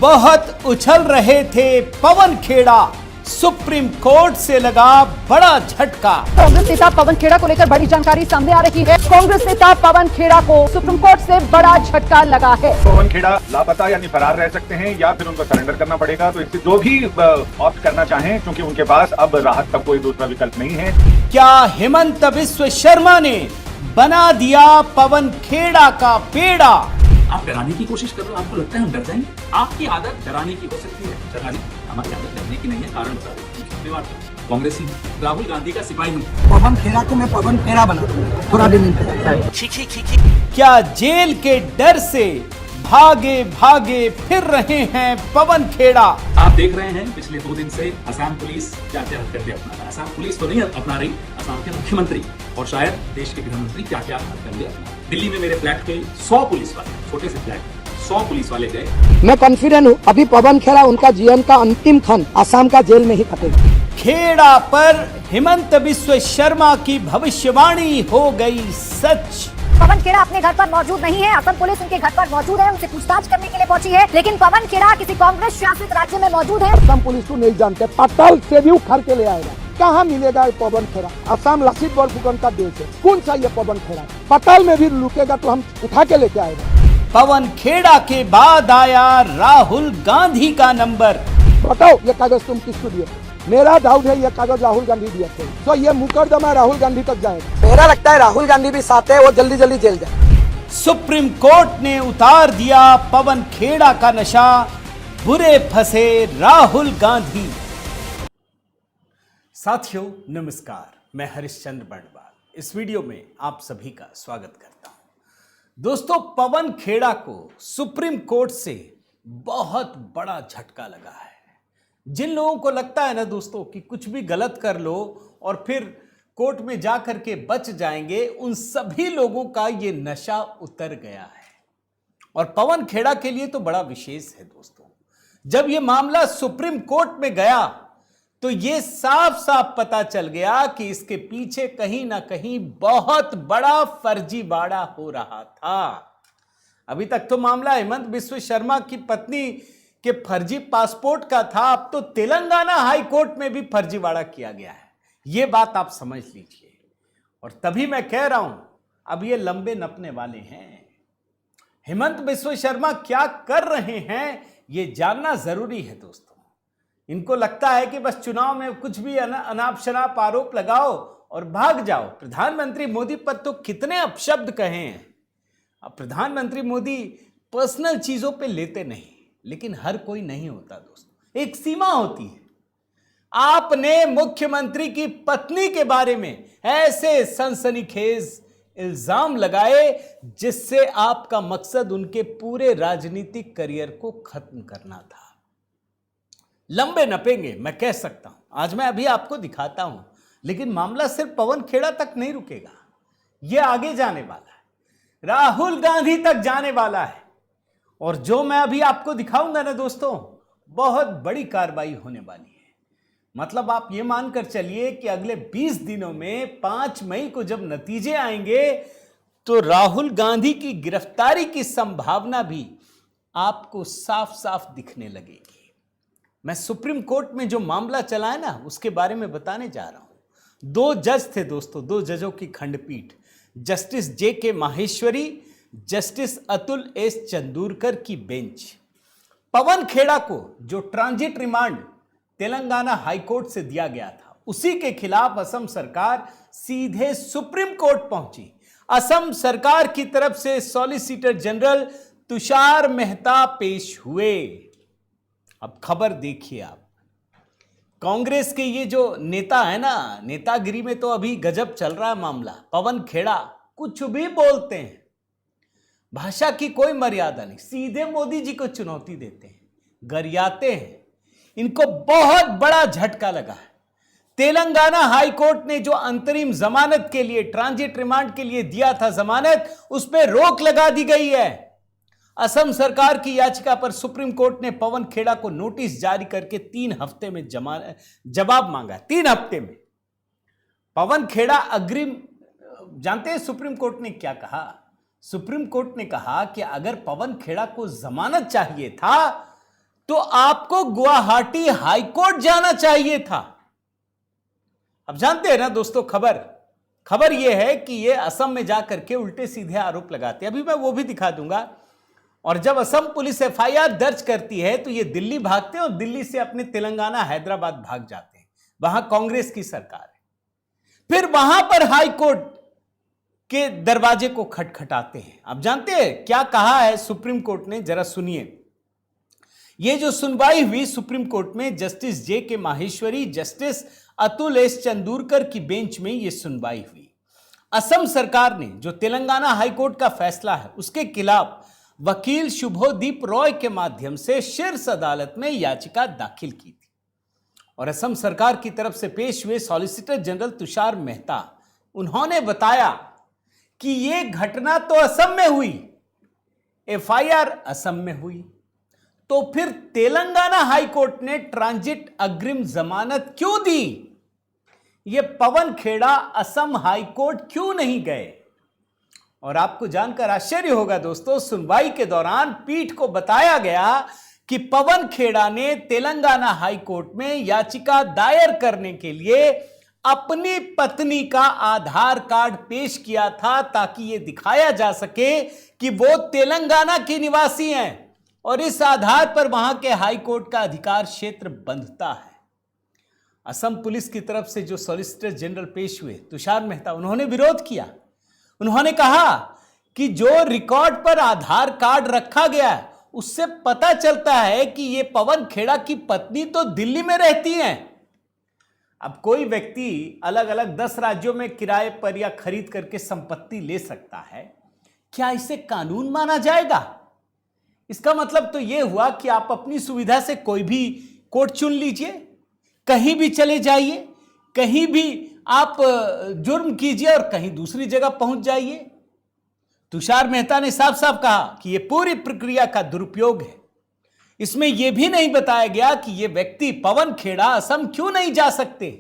बहुत उछल रहे थे पवन खेड़ा, सुप्रीम कोर्ट से लगा बड़ा झटका। कांग्रेस नेता पवन खेड़ा को लेकर बड़ी जानकारी सामने आ रही है। कांग्रेस नेता पवन खेड़ा को सुप्रीम कोर्ट से बड़ा झटका लगा है। पवन खेड़ा लापता यानी फरार रह सकते हैं या फिर उनको सरेंडर करना पड़ेगा, तो इससे जो भी ऑप्ट करना चाहें, क्योंकि उनके पास अब राहत का कोई दूसरा विकल्प नहीं है। क्या हिमंत बिस्व शर्मा ने बना दिया पवन खेड़ा का पेड़ा? आप डराने की कोशिश कर रहे हो, आपको लगता है हम डर जाएंगे? आपकी आदत डराने की हो सकती है, डराने हमारी आदत डरने की नहीं है। कारण बता दो, कांग्रेसी राहुल गांधी का सिपाही हूँ। पवन खेड़ा को मैं पवन खेड़ा बना दूंगा थोड़ा दिन में। क्या जेल के डर से भागे भागे फिर रहे हैं पवन खेड़ा? आप देख रहे हैं पिछले 2 दिन से असम पुलिस क्या क्या हरकतें अपना रही है। असम पुलिस तो नहीं अपना रही, असम के मुख्यमंत्री और शायद देश के गृहमंत्री क्या क्या हरकतें अपना रहे। दिल्ली में मेरे फ्लैट के 100 पुलिस वाले, छोटे से फ्लैट 100 पुलिस वाले गए। मैं कॉन्फिडेंट हूँ अभी पवन खेड़ा उनका जीवन का अंतिम क्षण असम का जेल में ही कटेगा। खेड़ा पर हिमंत बिस्व शर्मा की भविष्यवाणी हो गई सच। पवन खेड़ा अपने घर पर मौजूद नहीं है। असम पुलिस उनके घर पर मौजूद है, उनसे पूछताछ करने के लिए पहुंची है, लेकिन पवन खेड़ा किसी कांग्रेस शासित राज्य में मौजूद है। असम पुलिस को नहीं जानते, पताल से भी उखाड़ के ले आएगा। कहाँ मिलेगा ये पवन खेड़ा? असम लसित बरफुकन का देश है, कौन सा ये पवन खेड़ा? पताल में भी लुकेगा तो हम उठा के लेके आएगा। पवन खेड़ा के बाद आया राहुल गांधी का नंबर। बताओ ये कागज तुम किसको दिए? मेरा डाउट है ये कागज राहुल गांधी दिए थे, तो ये मुकदमा राहुल गांधी तक जाएगा। मेरा लगता है राहुल गांधी भी साथ है, वो जल्दी जल्दी जेल जाए। सुप्रीम कोर्ट ने उतार दिया पवन खेड़ा का नशा, बुरे फंसे राहुल गांधी। साथियों नमस्कार, मैं हरिश्चंद्र बर्णवाल इस वीडियो में आप सभी का स्वागत करता हूं। दोस्तों, पवन खेड़ा को सुप्रीम कोर्ट से बहुत बड़ा झटका लगा है। जिन लोगों को लगता है ना दोस्तों कि कुछ भी गलत कर लो और फिर कोर्ट में जा करके बच जाएंगे, उन सभी लोगों का ये नशा उतर गया है। और पवन खेड़ा के लिए तो बड़ा विशेष है दोस्तों। जब ये मामला सुप्रीम कोर्ट में गया तो ये साफ साफ पता चल गया कि इसके पीछे कहीं ना कहीं बहुत बड़ा फर्जीवाड़ा हो रहा था। अभी तक तो मामला हिमंत बिस्व शर्मा की पत्नी के फर्जी पासपोर्ट का था, अब तो तेलंगाना हाई कोर्ट में भी फर्जीवाड़ा किया गया है। यह बात आप समझ लीजिए। और तभी मैं कह रहा हूं, अब ये लंबे नपने वाले हैं। हिमंत बिस्व शर्मा क्या कर रहे हैं यह जानना जरूरी है दोस्तों। इनको लगता है कि बस चुनाव में कुछ भी अनाप शनाप आरोप लगाओ और भाग जाओ। प्रधानमंत्री मोदी पर तो कितने अपशब्द कहे हैं। अब प्रधानमंत्री मोदी पर्सनल चीजों पे लेते नहीं, लेकिन हर कोई नहीं होता दोस्तों, एक सीमा होती है। आपने मुख्यमंत्री की पत्नी के बारे में ऐसे सनसनीखेज इल्जाम लगाए जिससे आपका मकसद उनके पूरे राजनीतिक करियर को खत्म करना था। लंबे नपेंगे मैं कह सकता हूं, आज मैं अभी आपको दिखाता हूं, लेकिन मामला सिर्फ पवन खेड़ा तक नहीं रुकेगा। यह आगे जाने वाला है, राहुल गांधी तक जाने वाला है। और जो मैं अभी आपको दिखाऊंगा ना दोस्तों, बहुत बड़ी कार्रवाई होने वाली है। मतलब आप ये मानकर चलिए कि अगले 20 दिनों में 5 मई को जब नतीजे आएंगे तो राहुल गांधी की गिरफ्तारी की संभावना भी आपको साफ साफ दिखने लगेगी। मैं सुप्रीम कोर्ट में जो मामला चला है ना, उसके बारे में बताने जा रहा हूं। 2 जज थे दोस्तों, 2 जजों की खंडपीठ, justice J K. Maheshwari, justice Atul S Chandurkar की बेंच पवन खेड़ा को जो ट्रांजिट रिमांड तेलंगाना हाईकोर्ट से दिया गया था, उसी के खिलाफ असम सरकार सीधे सुप्रीम कोर्ट पहुंची। असम सरकार की तरफ से सॉलिसिटर जनरल तुषार मेहता पेश हुए। अब खबर देखिए आप, कांग्रेस के ये जो नेता है ना, नेतागिरी में तो अभी गजब चल रहा है मामला। पवन खेड़ा कुछ भी बोलते हैं, भाषा की कोई मर्यादा नहीं, सीधे मोदी जी को चुनौती देते हैं, गरियाते हैं। इनको बहुत बड़ा झटका लगा है। तेलंगाना हाई कोर्ट ने जो अंतरिम जमानत के लिए, ट्रांजिट रिमांड के लिए दिया था जमानत, उस पर रोक लगा दी गई है। असम सरकार की याचिका पर सुप्रीम कोर्ट ने पवन खेड़ा को नोटिस जारी करके 3 हफ्ते में जवाब मांगा। 3 हफ्ते में पवन खेड़ा अग्रिम। जानते हैं सुप्रीम कोर्ट ने क्या कहा? सुप्रीम कोर्ट ने कहा कि अगर पवन खेड़ा को जमानत चाहिए था तो आपको गुवाहाटी हाईकोर्ट जाना चाहिए था। अब जानते हैं ना दोस्तों, खबर यह है कि ये असम में जाकर के उल्टे सीधे आरोप लगाते हैं। अभी मैं वो भी दिखा दूंगा। और जब असम पुलिस एफआईआर दर्ज करती है तो ये दिल्ली भागते हैं और दिल्ली से अपने तेलंगाना हैदराबाद भाग जाते हैं। वहां कांग्रेस की सरकार है। फिर वहां पर हाई कोर्ट के दरवाजे को खटखटाते हैं। आप जानते हैं क्या कहा है सुप्रीम कोर्ट ने? जरा सुनिए। ये जो सुनवाई हुई सुप्रीम कोर्ट में, जस्टिस जे के माहेश्वरी, जस्टिस अतुल एस चंदूरकर की बेंच में यह सुनवाई हुई। असम सरकार ने जो तेलंगाना हाईकोर्ट का फैसला है उसके खिलाफ वकील शुभोदीप रॉय के माध्यम से शीर्ष अदालत में याचिका दाखिल की थी। और असम सरकार की तरफ से पेश हुए सॉलिसिटर जनरल तुषार मेहता, उन्होंने बताया कि यह घटना तो असम में हुई, एफआईआर असम में हुई, तो फिर तेलंगाना हाईकोर्ट ने ट्रांजिट अग्रिम जमानत क्यों दी? ये पवन खेड़ा असम हाईकोर्ट क्यों नहीं गए? और आपको जानकर आश्चर्य होगा दोस्तों, सुनवाई के दौरान पीठ को बताया गया कि पवन खेड़ा ने तेलंगाना हाईकोर्ट में याचिका दायर करने के लिए अपनी पत्नी का आधार कार्ड पेश किया था ताकि यह दिखाया जा सके कि वो तेलंगाना के निवासी हैं और इस आधार पर वहां के हाईकोर्ट का अधिकार क्षेत्र बंधता है। असम पुलिस की तरफ से जो सॉलिसिटर जनरल पेश हुए तुषार मेहता, उन्होंने विरोध किया। उन्होंने कहा कि जो रिकॉर्ड पर आधार कार्ड रखा गया है उससे पता चलता है कि यह पवन खेड़ा की पत्नी तो दिल्ली में रहती हैं। अब कोई व्यक्ति अलग अलग 10 राज्यों में किराए पर या खरीद करके संपत्ति ले सकता है, क्या इसे कानून माना जाएगा? इसका मतलब तो यह हुआ कि आप अपनी सुविधा से कोई भी कोर्ट चुन लीजिए, कहीं भी चले जाइए, कहीं भी आप जुर्म कीजिए और कहीं दूसरी जगह पहुंच जाइए। तुषार मेहता ने साफ साफ कहा कि यह पूरी प्रक्रिया का दुरुपयोग है। इसमें यह भी नहीं बताया गया कि यह व्यक्ति पवन खेड़ा असम क्यों नहीं जा सकते।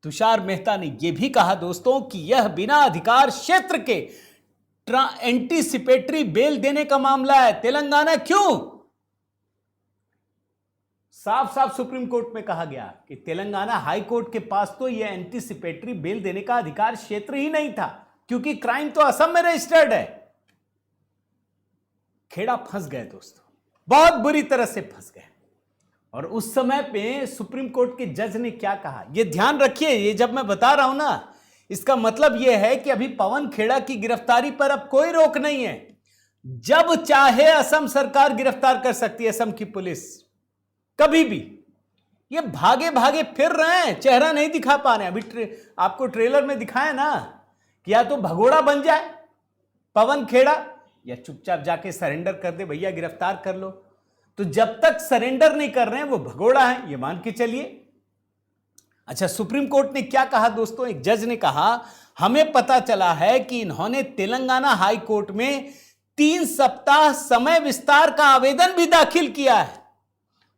तुषार मेहता ने यह भी कहा दोस्तों कि यह बिना अधिकार क्षेत्र के एंटीसिपेटरी बेल देने का मामला है, तेलंगाना क्यों? साफ साफ सुप्रीम कोर्ट में कहा गया कि तेलंगाना हाई कोर्ट के पास तो यह एंटीसिपेटरी बेल देने का अधिकार क्षेत्र ही नहीं था, क्योंकि क्राइम तो असम में रजिस्टर्ड है। खेड़ा फंस गए दोस्तों, बहुत बुरी तरह से फंस गए। और उस समय पे सुप्रीम कोर्ट के जज ने क्या कहा, यह ध्यान रखिए। ये जब मैं बता रहा हूं ना, इसका मतलब यह है कि अभी पवन खेड़ा की गिरफ्तारी पर अब कोई रोक नहीं है। जब चाहे असम सरकार गिरफ्तार कर सकती है, असम की पुलिस कभी भी। ये भागे भागे फिर रहे हैं, चेहरा नहीं दिखा पा रहे हैं। अभी आपको ट्रेलर में दिखाया ना कि या तो भगोड़ा बन जाए पवन खेड़ा या चुपचाप जाके सरेंडर कर दे, भैया गिरफ्तार कर लो। तो जब तक सरेंडर नहीं कर रहे हैं वो भगोड़ा है, ये मान के चलिए। अच्छा, सुप्रीम कोर्ट ने क्या कहा दोस्तों? एक जज ने कहा, हमें पता चला है कि इन्होंने तेलंगाना हाई कोर्ट में 3 सप्ताह समय विस्तार का आवेदन भी दाखिल किया है।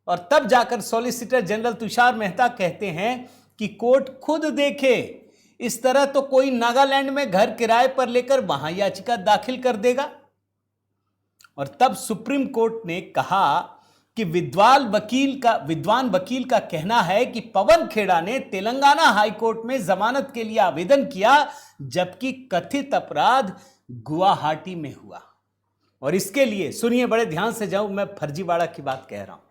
और तब जाकर सॉलिसिटर जनरल तुषार मेहता कहते हैं कि कोर्ट खुद देखे, इस तरह तो कोई नागालैंड में घर किराए पर लेकर वहां याचिका दाखिल कर देगा। और तब सुप्रीम कोर्ट ने कहा कि विद्वान वकील का कहना है कि पवन खेड़ा ने तेलंगाना हाईकोर्ट में जमानत के लिए आवेदन किया, जबकि कथित अपराध गुवाहाटी में हुआ। और इसके लिए सुनिए, बड़े ध्यान से जाऊं, मैं फर्जीवाड़ा की बात कह रहा हूं।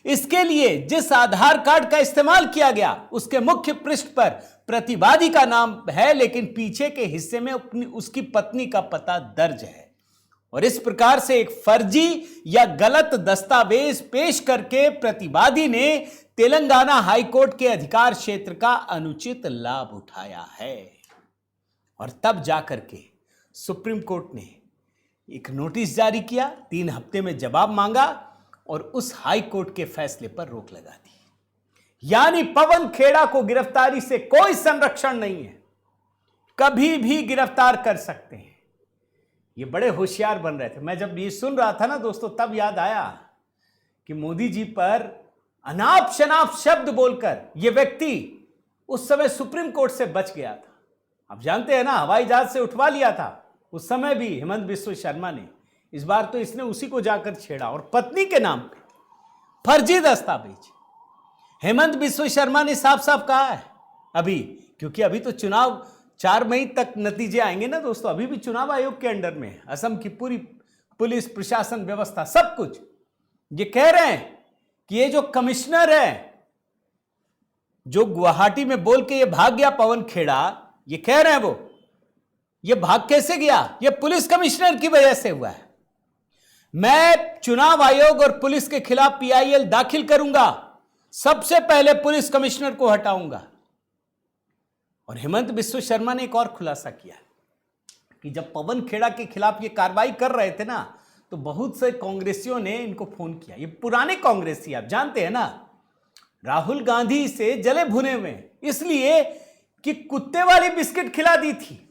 इसके लिए जिस आधार कार्ड का इस्तेमाल किया गया उसके मुख्य पृष्ठ पर प्रतिवादी का नाम है, लेकिन पीछे के हिस्से में उसकी पत्नी का पता दर्ज है। और इस प्रकार से एक फर्जी या गलत दस्तावेज पेश करके प्रतिवादी ने तेलंगाना हाईकोर्ट के अधिकार क्षेत्र का अनुचित लाभ उठाया है। और तब जाकर के सुप्रीम कोर्ट ने एक नोटिस जारी किया, 3 हफ्ते में जवाब मांगा और उस हाई कोर्ट के फैसले पर रोक लगा दी। यानी पवन खेड़ा को गिरफ्तारी से कोई संरक्षण नहीं है, कभी भी गिरफ्तार कर सकते हैं। ये बड़े होशियार बन रहे थे। मैं जब ये सुन रहा था ना दोस्तों, तब याद आया कि मोदी जी पर अनाप शनाप शब्द बोलकर यह व्यक्ति उस समय सुप्रीम कोर्ट से बच गया था। आप जानते हैं ना, हवाई जहाज से उठवा लिया था उस समय भी हिमंत बिस्वा शर्मा ने। इस बार तो इसने उसी को जाकर छेड़ा और पत्नी के नाम पे। फर्जी दस्तावेज। हेमंत बिस्व शर्मा ने साफ साफ कहा है अभी, क्योंकि अभी तो चुनाव 4 मई तक नतीजे आएंगे ना दोस्तों, अभी भी चुनाव आयोग के अंडर में है असम की पूरी पुलिस प्रशासन व्यवस्था सब कुछ। ये कह रहे हैं कि ये जो कमिश्नर है जो गुवाहाटी में बोल के ये भाग गया पवन खेड़ा, ये कह रहे हैं वो ये भाग कैसे गया, ये पुलिस कमिश्नर की वजह से हुआ है। मैं चुनाव आयोग और पुलिस के खिलाफ पीआईएल दाखिल करूंगा, सबसे पहले पुलिस कमिश्नर को हटाऊंगा। और हेमंत बिस्व शर्मा ने एक और खुलासा किया कि जब पवन खेड़ा के खिलाफ ये कार्रवाई कर रहे थे ना, तो बहुत से कांग्रेसियों ने इनको फोन किया। ये पुराने कांग्रेसी आप जानते हैं ना, राहुल गांधी से जले भुने हुए, इसलिए कि कुत्ते वाली बिस्किट खिला दी थी।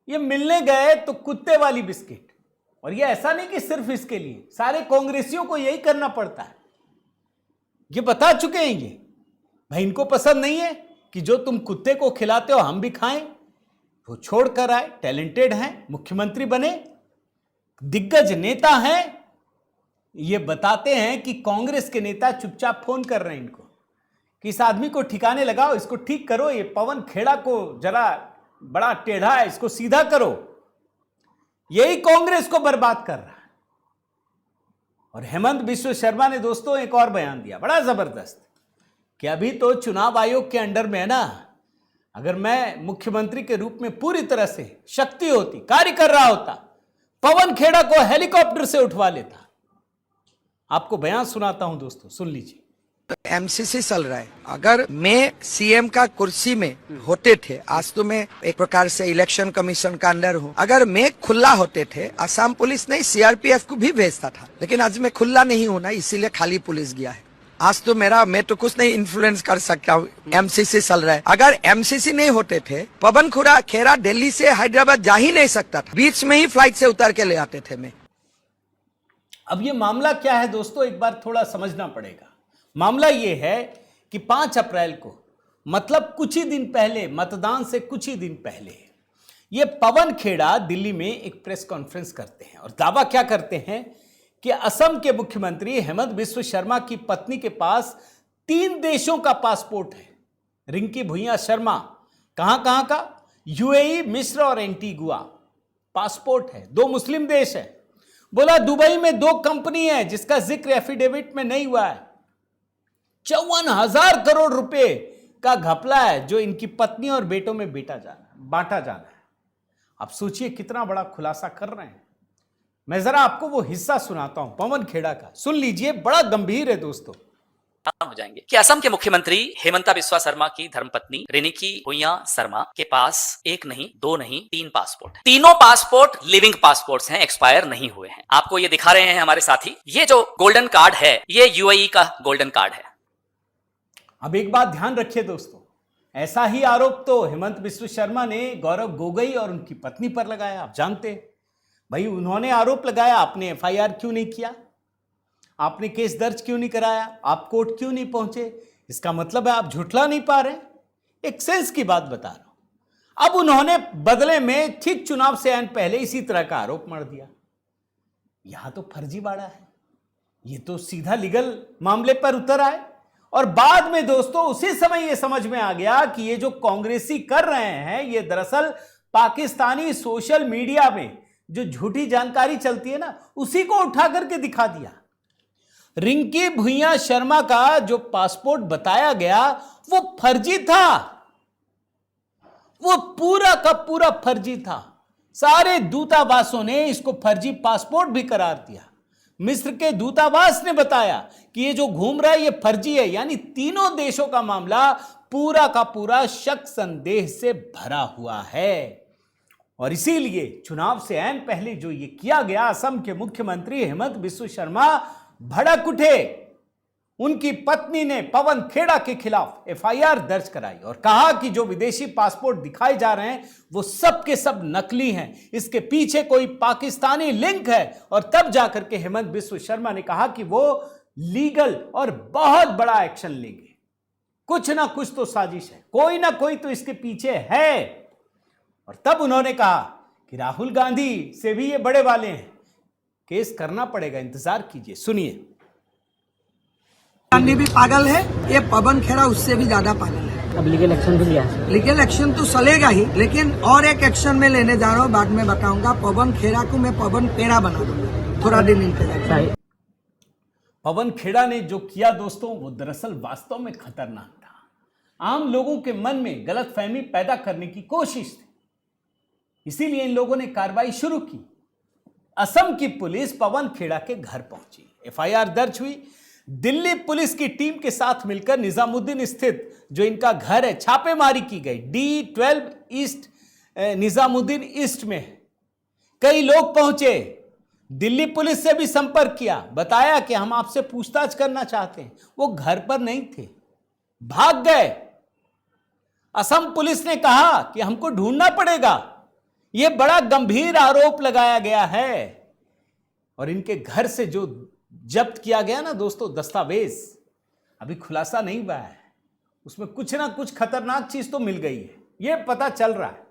ये मिलने गए तो कुत्ते वाली बिस्किट, और ये ऐसा नहीं कि सिर्फ इसके लिए, सारे कांग्रेसियों को यही करना पड़ता है। ये बता चुके हैं ये भाई, इनको पसंद नहीं है कि जो तुम कुत्ते को खिलाते हो हम भी खाएं। वो छोड़कर आए, टैलेंटेड हैं, मुख्यमंत्री बने, दिग्गज नेता हैं। ये बताते हैं कि कांग्रेस के नेता चुपचाप फोन कर रहे हैं इनको कि इस आदमी को ठिकाने लगाओ, इसको ठीक करो, ये पवन खेड़ा को जरा बड़ा टेढ़ा है, इसको सीधा करो। यही कांग्रेस को बर्बाद कर रहा है। और हेमंत बिस्व शर्मा ने दोस्तों एक और बयान दिया बड़ा जबरदस्त कि अभी तो चुनाव आयोग के अंडर में है ना, अगर मैं मुख्यमंत्री के रूप में पूरी तरह से शक्ति होती, कार्य कर रहा होता, पवन खेड़ा को हेलीकॉप्टर से उठवा लेता। आपको बयान सुनाता हूं दोस्तों, सुन लीजिए। एमसीसी चल रहा है। अगर मैं सीएम का कुर्सी में होते थे, आज तो मैं एक प्रकार से इलेक्शन कमीशन का अंडर हूँ, अगर मैं खुला होते थे, असम पुलिस नहीं सीआरपीएफ को भी भेजता था, लेकिन आज मैं खुला नहीं हूँ ना, इसीलिए खाली पुलिस गया है। आज तो मैं तो कुछ नहीं इन्फ्लुएंस कर सकता हूँ, एमसीसी चल रहा है। अगर एमसीसी नहीं होते थे, पवन खेड़ा दिल्ली से हैदराबाद जा ही नहीं सकता था, बीच में ही फ्लाइट से उतर के ले आते थे मैं। अब ये मामला क्या है दोस्तों, एक बार थोड़ा समझना पड़ेगा। मामला ये है कि 5 अप्रैल को, मतलब कुछ ही दिन पहले, मतदान से कुछ ही दिन पहले, ये पवन खेड़ा दिल्ली में एक प्रेस कॉन्फ्रेंस करते हैं और दावा क्या करते हैं कि असम के मुख्यमंत्री हेमंत बिस्व शर्मा की पत्नी के पास 3 देशों का पासपोर्ट है। रिंकी भुइयां शर्मा कहां का, यूएई, मिस्र और एंटीगुआ पासपोर्ट है, 2 मुस्लिम देश है। बोला दुबई में 2 कंपनी है जिसका जिक्र एफिडेविट में नहीं हुआ है। 54,000 करोड़ रुपए का घपला है जो इनकी पत्नी और बेटों में बांटा जाना है। आप सोचिए कितना बड़ा खुलासा कर रहे हैं। मैं जरा आपको वो हिस्सा सुनाता हूं पवन खेड़ा का, सुन लीजिए, बड़ा गंभीर है दोस्तों। हो जाएंगे कि असम के मुख्यमंत्री हेमंता बिस्वा शर्मा की धर्मपत्नी रिंकी भुइयां शर्मा के पास 1 नहीं 2 नहीं 3 पासपोर्ट है। तीनों पासपोर्ट लिविंग पासपोर्ट्स हैं, एक्सपायर नहीं हुए हैं। आपको ये दिखा रहे हैं हमारे साथी, ये जो गोल्डन कार्ड है ये यूएई का गोल्डन कार्ड है। अब एक बात ध्यान रखिए दोस्तों, ऐसा ही आरोप तो हेमंत बिस्व शर्मा ने गौरव गोगोई और उनकी पत्नी पर लगाया। आप जानते हैं भाई, उन्होंने आरोप लगाया, आपने एफआईआर क्यों नहीं किया, आपने केस दर्ज क्यों नहीं कराया, आप कोर्ट क्यों नहीं पहुंचे? इसका मतलब है आप झुठला नहीं पा रहे। एक सेंस की बात बता रहा हूं। अब उन्होंने बदले में ठीक चुनाव से आने पहले इसी तरह का आरोप मढ़ दिया। यहां तो फर्जीवाड़ा है, ये तो सीधा लीगल मामले पर उतर आए। और बाद में दोस्तों उसी समय यह समझ में आ गया कि ये जो कांग्रेसी कर रहे हैं, ये दरअसल पाकिस्तानी सोशल मीडिया में जो झूठी जानकारी चलती है ना, उसी को उठा करके दिखा दिया। रिंकी भुइयां शर्मा का जो पासपोर्ट बताया गया वो फर्जी था, वो पूरा का पूरा फर्जी था। सारे दूतावासों ने इसको फर्जी पासपोर्ट भी करार दिया। मिस्र के दूतावास ने बताया कि ये जो घूम रहा है ये फर्जी है। यानी तीनों देशों का मामला पूरा का पूरा शक संदेह से भरा हुआ है। और इसीलिए चुनाव से ऐन पहले जो ये किया गया, असम के मुख्यमंत्री हेमंत बिस्व शर्मा भड़क उठे। उनकी पत्नी ने पवन खेड़ा के खिलाफ एफआईआर दर्ज कराई और कहा कि जो विदेशी पासपोर्ट दिखाए जा रहे हैं वो सब के सब नकली हैं, इसके पीछे कोई पाकिस्तानी लिंक है। और तब जाकर के हेमंत बिस्व शर्मा ने कहा कि वो लीगल और बहुत बड़ा एक्शन लेंगे। कुछ ना कुछ तो साजिश है, कोई ना कोई तो इसके पीछे है। और तब उन्होंने कहा कि राहुल गांधी से भी ये बड़े वाले हैं, केस करना पड़ेगा, इंतजार कीजिए। सुनिए। गांधी भी पागल है, ये पवन खेड़ा उससे भी ज्यादा पागल है। अब लीगल एक्शन भी लिया है। लीगल एक्शन तो चलेगा ही, लेकिन और एक एक्शन में लेने जा रहा हूँ, बाद में बताऊंगा। पवन खेड़ा को मैं पवन पेड़ा बना दूंगा, थोड़ा दिन इंतजार। पवन खेड़ा ने जो किया दोस्तों, वो दरअसल वास्तव में खतरनाक था। आम लोगों के मन में गलतफहमी पैदा करने की कोशिश थी, इसीलिए इन लोगों ने कार्रवाई शुरू की। असम की पुलिस पवन खेड़ा के घर पहुंची, एफआईआर दर्ज हुई। दिल्ली पुलिस की टीम के साथ मिलकर निजामुद्दीन स्थित जो इनका घर है, छापेमारी की गई। D12 ईस्ट निजामुद्दीन ईस्ट में कई लोग पहुंचे, दिल्ली पुलिस से भी संपर्क किया, बताया कि हम आपसे पूछताछ करना चाहते हैं। वो घर पर नहीं थे, भाग गए। असम पुलिस ने कहा कि हमको ढूंढना पड़ेगा। यह बड़ा गंभीर आरोप लगाया गया है। और इनके घर से जो जब्त किया गया ना दोस्तों दस्तावेज, अभी खुलासा नहीं हुआ है, उसमें कुछ ना कुछ खतरनाक चीज तो मिल गई है, यह पता चल रहा है।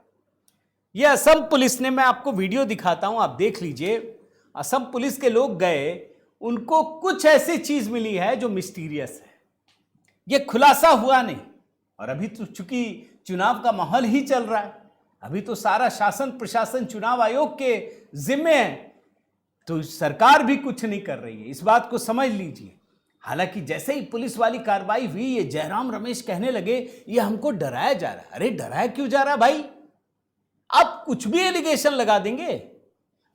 यह असम पुलिस ने, मैं आपको वीडियो दिखाता हूं, आप देख लीजिए। असम पुलिस के लोग गए, उनको कुछ ऐसी चीज मिली है जो मिस्टीरियस है। यह खुलासा हुआ नहीं, और अभी तो चूंकि चुनाव का माहौल ही चल रहा है, अभी तो सारा शासन प्रशासन चुनाव आयोग के जिम्मे है, तो सरकार भी कुछ नहीं कर रही है, इस बात को समझ लीजिए। हालांकि जैसे ही पुलिस वाली कार्रवाई हुई, ये जयराम रमेश कहने लगे ये हमको डराया जा रहा है। अरे डराया क्यों जा रहा है भाई? आप कुछ भी एलिगेशन लगा देंगे,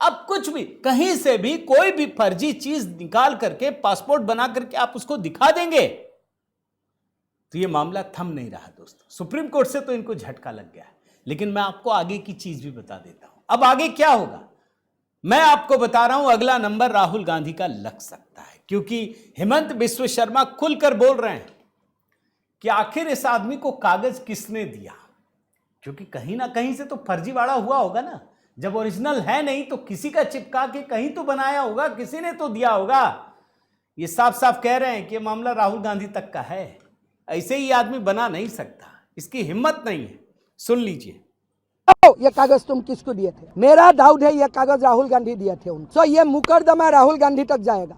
अब कुछ भी, कहीं से भी कोई भी फर्जी चीज निकाल करके पासपोर्ट बना करके आप उसको दिखा देंगे, तो ये मामला थम नहीं रहा दोस्तों। सुप्रीम कोर्ट से तो इनको झटका लग गया है। लेकिन मैं आपको आगे की चीज भी बता देता हूं। अब आगे क्या होगा मैं आपको बता रहा हूं। अगला नंबर राहुल गांधी का लग सकता है, क्योंकि हेमंत बिस्व शर्मा खुलकर बोल रहे हैं कि आखिर इस आदमी को कागज किसने दिया, क्योंकि कहीं ना कहीं से तो फर्जीवाड़ा हुआ होगा ना। जब ओरिजिनल है नहीं तो किसी का चिपका के कहीं तो बनाया होगा, किसी ने तो दिया होगा। ये साफ साफ कह रहे हैं कि मामला राहुल गांधी तक का है, ऐसे ही आदमी बना नहीं सकता, इसकी हिम्मत नहीं है। सुन लीजिए। ये कागज तुम किसको दिए थे? मेरा डाउट है ये कागज राहुल गांधी दिए थे उनको। तो ये मुकदमा राहुल गांधी तक जाएगा।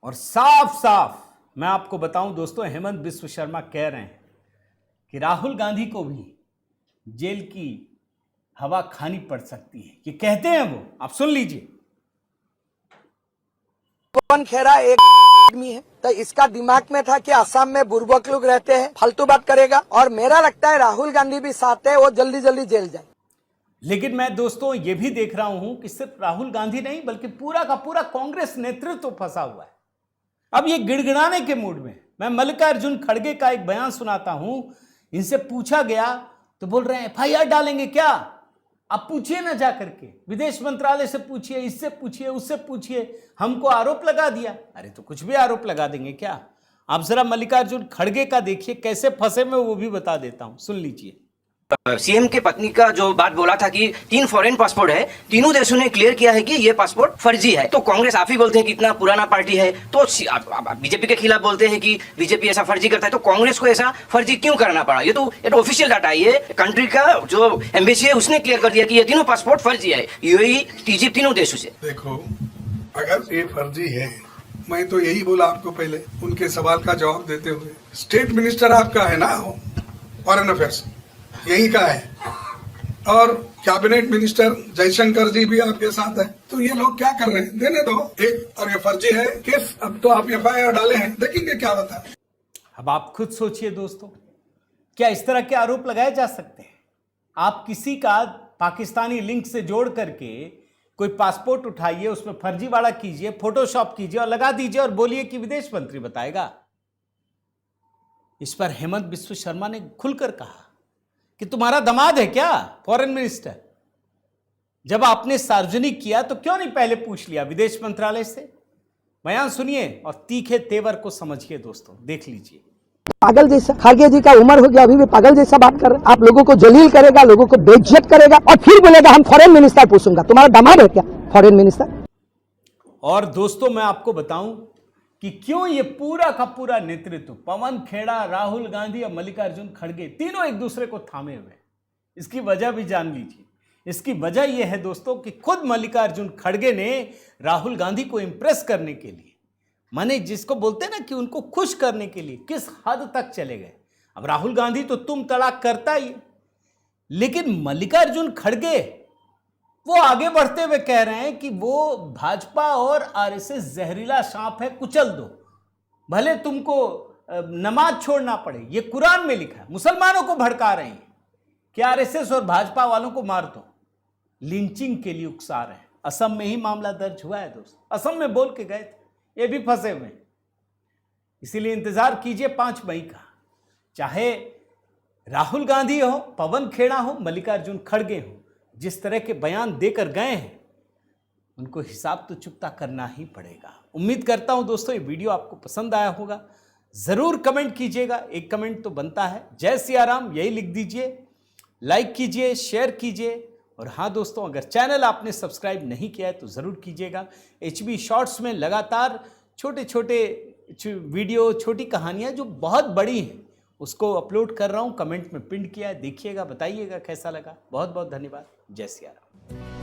और साफ साफ मैं आपको बताऊं दोस्तों, हेमंत बिस्व शर्मा कह रहे हैं कि राहुल गांधी को भी जेल की हवा खानी पड़ सकती है। ये कहते हैं वो, आप सुन लीजिए। पवन खेड़ा एक आदमी है, तो इसका दिमाग में था कि असम में बुर्बक लोग रहते हैं, फालतू बात करेगा। और मेरा लगता है राहुल गांधी भी साथ है, वो जल्दी जल्दी जेल जाए। लेकिन मैं दोस्तों ये भी देख रहा हूं कि सिर्फ राहुल गांधी नहीं, बल्कि पूरा का पूरा कांग्रेस नेतृत्व फंसा हुआ है। अब ये गिड़गिड़ाने के मूड में। मैं मल्लिकार्जुन खड़गे का एक बयान सुनाता हूं। इनसे पूछा गया तो बोल रहे हैं एफआईआर डालेंगे क्या? आप पूछिए ना जा करके, विदेश मंत्रालय से पूछिए, इससे पूछिए, उससे पूछिए, हमको आरोप लगा दिया। अरे तो कुछ भी आरोप लगा देंगे क्या? आप जरा मल्लिकार्जुन खड़गे का देखिए कैसे फंसे, में वो भी बता देता हूं, सुन लीजिए। सीएम के पत्नी का जो बात बोला था कि 3 फॉरेन पासपोर्ट है, तीनों देशों ने क्लियर किया है कि ये पासपोर्ट फर्जी है। तो कांग्रेस आप ही बोलते हैं कि इतना पुराना पार्टी है, तो बीजेपी के खिलाफ बोलते हैं कि बीजेपी ऐसा फर्जी करता है, तो कांग्रेस को ऐसा फर्जी क्यों करना पड़ा? ये तो ऑफिशियल डाटा है, ये कंट्री का जो एम्बेसी है उसने क्लियर कर दिया कि ये तीनों पासपोर्ट फर्जी है, यूएई, इजिप्ट, तीनों देशों से। देखो, अगर ये फर्जी है, मैं तो यही बोला आपको पहले उनके सवाल का जवाब देते हुए, स्टेट मिनिस्टर आपका है ना फॉरेन अफेयर्स, यही का है, और कैबिनेट मिनिस्टर जयशंकर जी भी आपके साथ है। तो ये लोग क्या कर रहे हैं? देने दो एक, और ये फर्जी है केस, अब तो आप एफआईआर डाले हैं, देखेंगे क्या होता है। अब आप खुद सोचिए दोस्तों, क्या इस तरह के आरोप लगाए जा सकते हैं? आप किसी का पाकिस्तानी लिंक से जोड़ करके कोई पासपोर्ट उठाइए, उसमें फर्जीवाड़ा कीजिए, फोटोशॉप कीजिए और लगा दीजिए और बोलिए कि विदेश मंत्री बताएगा। इस पर हेमंत बिस्व शर्मा ने खुलकर कहा कि तुम्हारा दामाद है क्या फॉरेन मिनिस्टर? जब आपने सार्वजनिक किया तो क्यों नहीं पहले पूछ लिया विदेश मंत्रालय से? बयान सुनिए और तीखे तेवर को समझिए दोस्तों, देख लीजिए। पागल जैसा खड़गे जी का उम्र हो गया, अभी भी पागल जैसा बात कर रहे हैं। आप लोगों को जलील करेगा, लोगों को बेइज्जत करेगा और फिर बोलेगा हम फॉरेन मिनिस्टर पूछूंगा। तुम्हारा दामाद है क्या फॉरेन मिनिस्टर? और दोस्तों मैं आपको बताऊं कि क्यों ये पूरा का पूरा नेतृत्व पवन खेड़ा, राहुल गांधी और मल्लिकार्जुन खड़गे तीनों एक दूसरे को थामे हुए, इसकी वजह भी जान लीजिए। इसकी वजह यह है दोस्तों कि खुद मल्लिकार्जुन खड़गे ने राहुल गांधी को इंप्रेस करने के लिए माने जिसको बोलते हैं ना कि उनको खुश करने के लिए किस हद तक चले गए। अब राहुल गांधी तो तुम तड़ाक करता ही है, लेकिन मल्लिकार्जुन खड़गे वो आगे बढ़ते हुए कह रहे हैं कि वो भाजपा और आरएसएस जहरीला सांप है, कुचल दो, भले तुमको नमाज छोड़ना पड़े। ये कुरान में लिखा है। मुसलमानों को भड़का रहे हैं कि आरएसएस और भाजपा वालों को मार दो, लिंचिंग के लिए उकसा रहे हैं। असम में ही मामला दर्ज हुआ है दोस्त, असम में बोल के गए थे, ये भी फंसे हुए। इसीलिए इंतजार कीजिए 5 मई का। चाहे राहुल गांधी हो, पवन खेड़ा हो, मल्लिकार्जुन खड़गे हो, जिस तरह के बयान देकर गए हैं उनको हिसाब तो चुकता करना ही पड़ेगा। उम्मीद करता हूं दोस्तों ये वीडियो आपको पसंद आया होगा। जरूर कमेंट कीजिएगा, एक कमेंट तो बनता है। जय सिया राम यही लिख दीजिए, लाइक कीजिए, शेयर कीजिए। और हाँ दोस्तों, अगर चैनल आपने सब्सक्राइब नहीं किया है तो ज़रूर कीजिएगा। HB शॉर्ट्स में लगातार छोटे छोटे वीडियो, छोटी कहानियाँ जो बहुत बड़ी हैं उसको अपलोड कर रहा हूँ। कमेंट में पिन किया है, देखिएगा, बताइएगा कैसा लगा। बहुत बहुत धन्यवाद। जय सिया राम।